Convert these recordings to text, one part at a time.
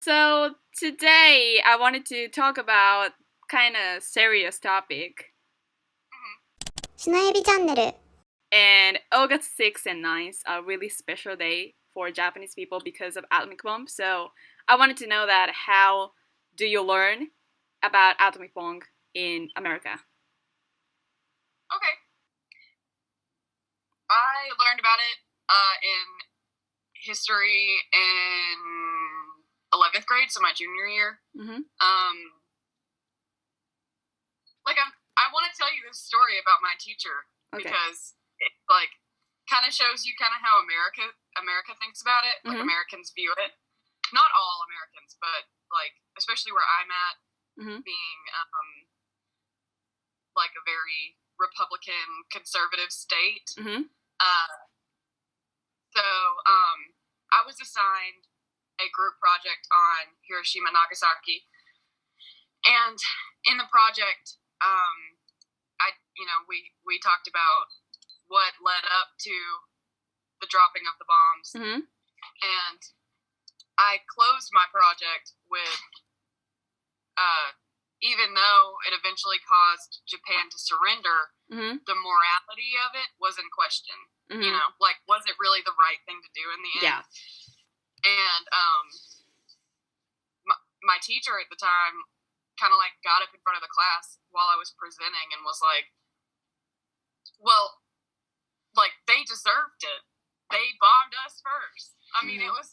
So today I wanted to talk about kind of serious topic. しのえびチャンネル And August 6th and 9th are really special day for Japanese people because of atomic bomb. So I wanted to know that how do you learn about atomic bomb in America? Okay. I learned about it in history in 11th grade, so my junior year. Mm-hmm. I want to tell you this story about my teacher because it kind of shows you kind of how America thinks about it, like Americans view it. Not all Americans, but especially where I'm at, being a very Republican conservative state. So I was assigned a group project on Hiroshima, Nagasaki, and in the project, we talked about what led up to the dropping of the bombs, and I closed my project with, even though it eventually caused Japan to surrender, the morality of it was in question. You know, was it really the right thing to do in the end? Yeah. And my teacher at the time kind of got up in front of the class while I was presenting and was like, well, they deserved it. They bombed us first. I mean, it was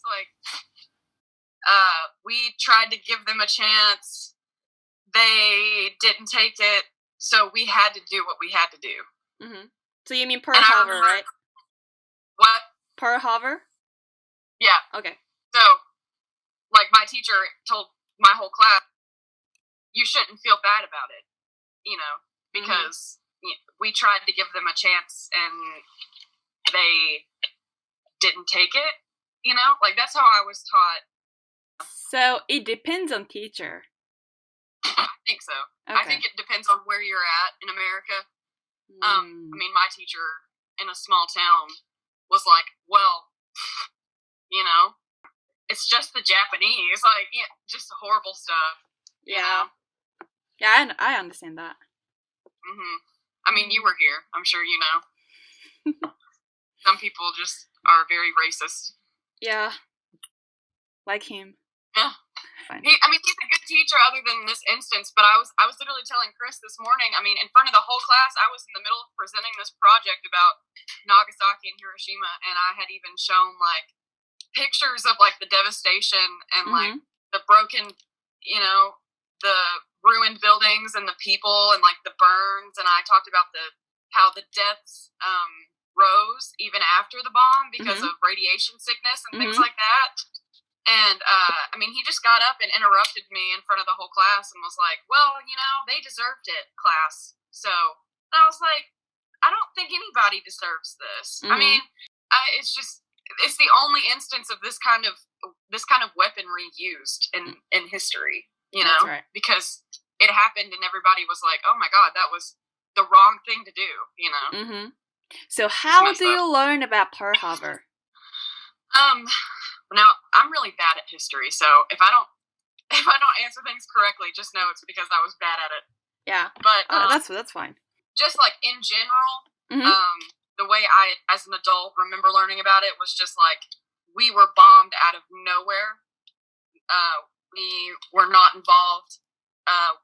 we tried to give them a chance. They didn't take it. So we had to do what we had to do. So you mean Pearl Harbor, right? What? Pearl Harbor? Yeah. Okay. So, my teacher told my whole class, you shouldn't feel bad about it, because we tried to give them a chance and they didn't take it, that's how I was taught. So it depends on teacher. I think so. Okay. I think it depends on where you're at in America. I mean, my teacher in a small town was like, well, it's just the Japanese, just horrible stuff. Yeah. Yeah, I understand that. I mean, you were here. I'm sure you know. Some people just are very racist. Yeah. Like him. Yeah. Fine. He's a good teacher other than this instance, but I was literally telling Chris this morning, in front of the whole class, I was in the middle of presenting this project about Nagasaki and Hiroshima, and I had even shown, pictures of, the devastation and, the broken, the ruined buildings and the people and, the burns, and I talked about how the deaths rose even after the bomb because of radiation sickness and things like that. And, he just got up and interrupted me in front of the whole class and was like, well, they deserved it, class. So, and I was like, I don't think anybody deserves this. It's the only instance of this kind of weaponry used in history, That's right. because it happened and everybody was like, oh my God, that was the wrong thing to do, So how do you learn about Pearl Harbor? Now I'm really bad at history, so if I don't answer things correctly, just know it's because I was bad at it. Yeah. But that's fine. Just in general, the way I, as an adult, remember learning about it was just we were bombed out of nowhere. We were not involved.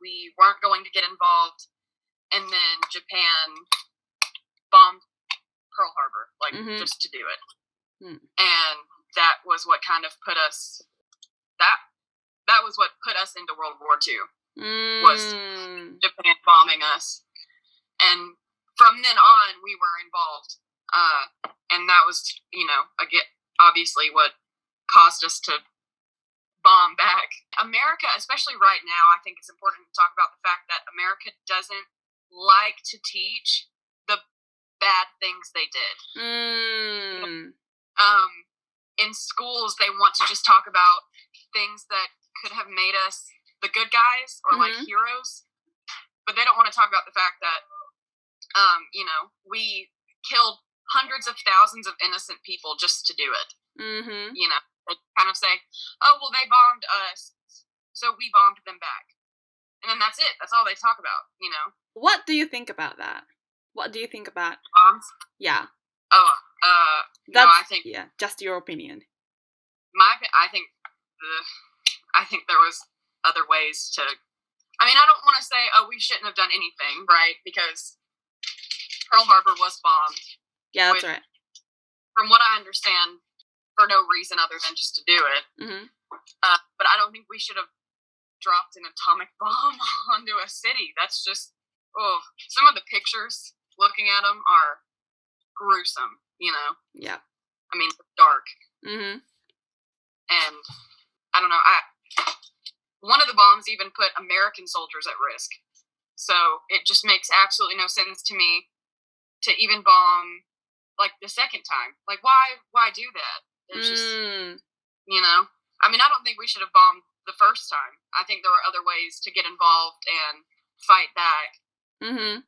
We weren't going to get involved, and then Japan bombed Pearl Harbor, just to do it. And that was what kind of put us. That was what put us into World War II. Was Japan bombing us, and from then on we were involved, and that was again obviously what caused us to bomb back. America, especially right now, I think it's important to talk about the fact that America doesn't like to teach the bad things they did. In schools, they want to just talk about things that could have made us the good guys or heroes, but they don't want to talk about the fact that we killed hundreds of thousands of innocent people just to do it. They kind of say, oh, well, they bombed us, so we bombed them back. And then that's it. That's all they talk about, you know. What do you think about that? What do you think about bombs? Yeah. Oh, That's, no, I think just your opinion. I think there was other ways to. I mean, I don't want to say, oh, we shouldn't have done anything, right? Because Pearl Harbor was bombed. Yeah, that's right. From what I understand, for no reason other than just to do it. Mm-hmm. But I don't think we should have dropped an atomic bomb onto a city. That's just, some of the pictures, looking at them, are gruesome, you know? Yeah. I mean, dark. Mm-hmm. And, I don't know, one of the bombs even put American soldiers at risk. So it just makes absolutely no sense to me to even bomb, like, the second time. Like, why do that? It's just, you know? I mean, I don't think we should have bombed the first time. I think there were other ways to get involved and fight back. Mm-hmm.